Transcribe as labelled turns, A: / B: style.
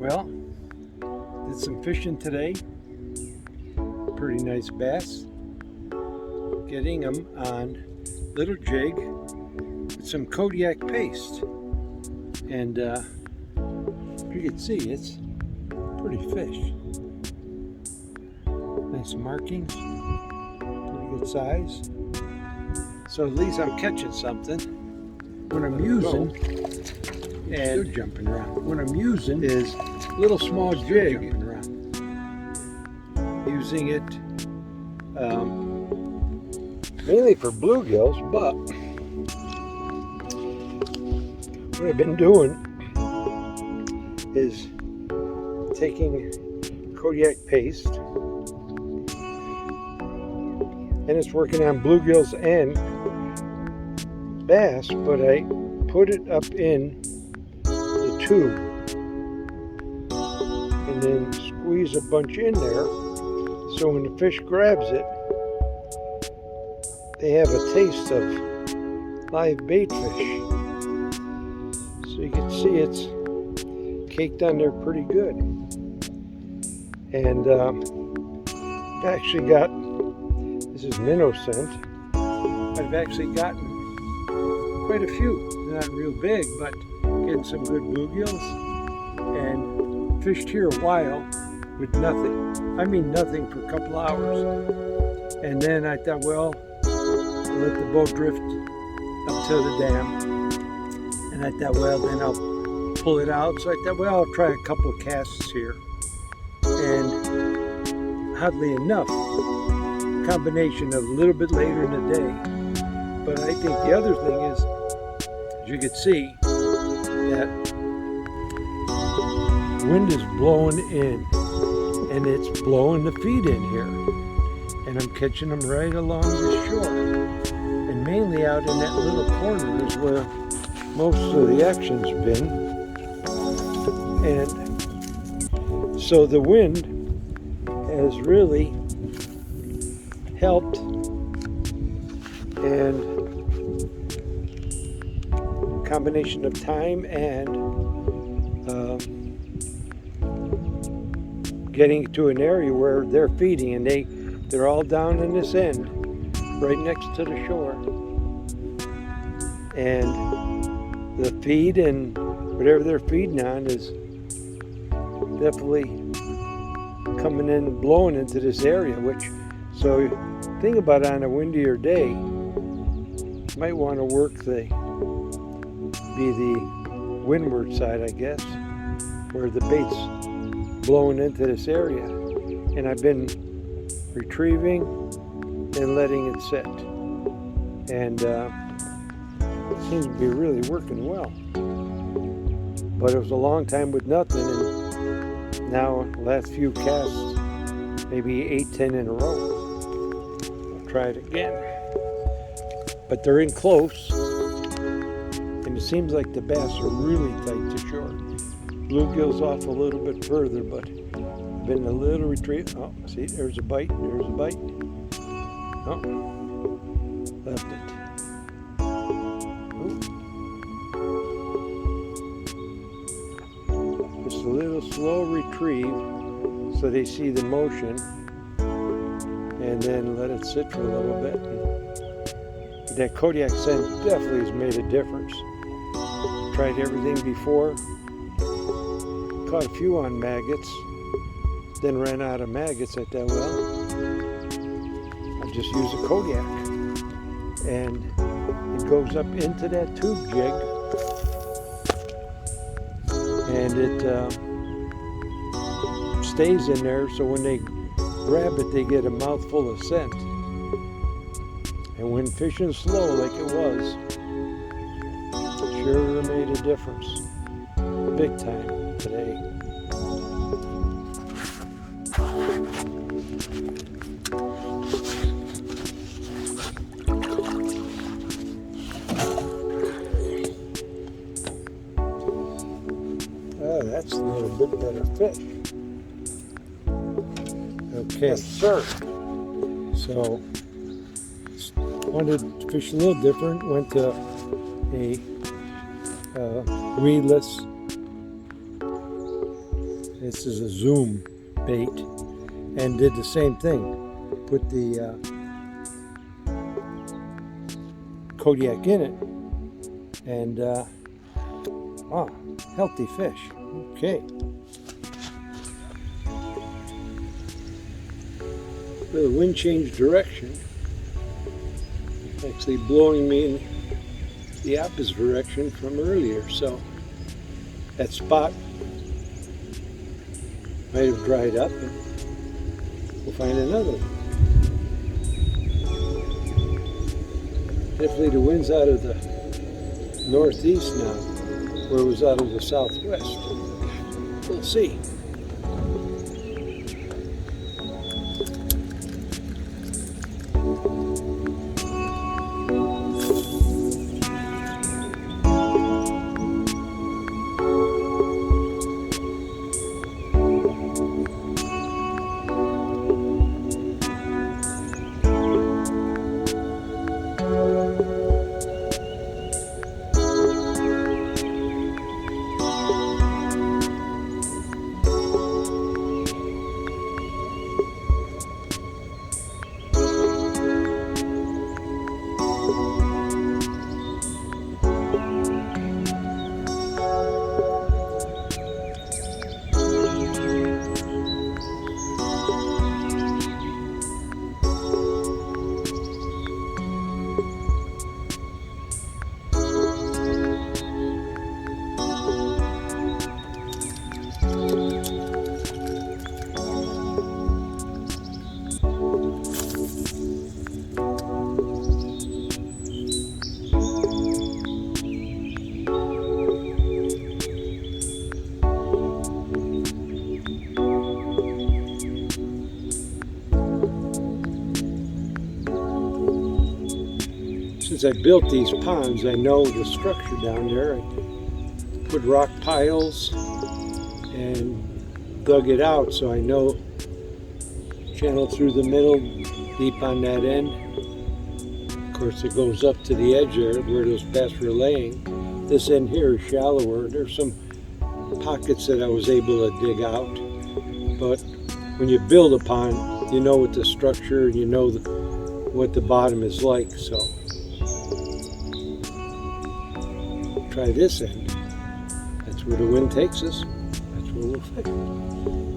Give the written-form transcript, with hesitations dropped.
A: Well, did some fishing today. Pretty nice bass. Getting them on little jig with some Kodiak paste. And you can see it's pretty fish. Nice markings, pretty good size. So at least I'm catching something. What I'm using, and they're jumping around. What I'm using is a little small jig. Using it mainly for bluegills, but what I've been doing is taking Kodiak paste, and it's working on bluegills and bass, but I put it up in the tube and then squeeze a bunch in there, so when the fish grabs it, they have a taste of live bait fish. So you can see it's caked on there pretty good. And I've actually got, this is minnow scent, I've actually gotten quite a few. They're not real big, but getting some good bluegills, and fished here a while with nothing. I mean nothing for a couple hours. And then I thought, well, I'll let the boat drift up to the dam. And I thought, well, then I'll pull it out. So I thought, well, I'll try a couple of casts here. And oddly enough, combination of a little bit later in the day. But I think the other thing is, as you can see, that wind is blowing in, and it's blowing the feed in here. And I'm catching them right along the shore. And mainly out in that little corner is where most of the action's been. And so the wind has really helped, and combination of time and getting to an area where they're feeding, and they're all down in this end right next to the shore, and the feed and whatever they're feeding on is definitely coming in, blowing into this area. Which, so think about, on a windier day, you might want to work be the windward side, I guess, where the bait's blowing into this area. And I've been retrieving and letting it sit, and it seems to be really working well. But it was a long time with nothing, and now last few casts, maybe 8-10 in a row. I'll try it again, but they're in close, and it seems like the bass are really tight to shore. Bluegills off a little bit further, but been a little retreat. Oh, see, there's a bite. There's a bite. Oh, left it. Ooh. Just a little slow retrieve so they see the motion, and then let it sit for a little bit. But that Kodiak scent definitely has made a difference. Tried everything before. Caught a few on maggots, then ran out of maggots. I thought, well, I'll just use a Kodiak. And it goes up into that tube jig, and it stays in there, so when they grab it, they get a mouthful of scent. And when fishing slow like it was, it sure made a difference. Big time today. Oh, that's a little bit better fish. Okay. Yes, sir. So, wanted to fish a little different. Went to a weedless This is a zoom bait, and did the same thing. Put the Kodiak in it, and wow, healthy fish. Okay. The wind changed direction, actually blowing me in the opposite direction from earlier, so that spot might have dried up, and we'll find another one. Definitely the wind's out of the northeast now, where it was out of the southwest. We'll see. Since I built these ponds, I know the structure down there. I put rock piles and dug it out, so I know channel through the middle, deep on that end. Of course, it goes up to the edge there where those bass were laying. This end here is shallower. There's some pockets that I was able to dig out, but when you build a pond, you know what the structure and you know what the bottom is like. So try this end. That's where the wind takes us. That's where we'll fish.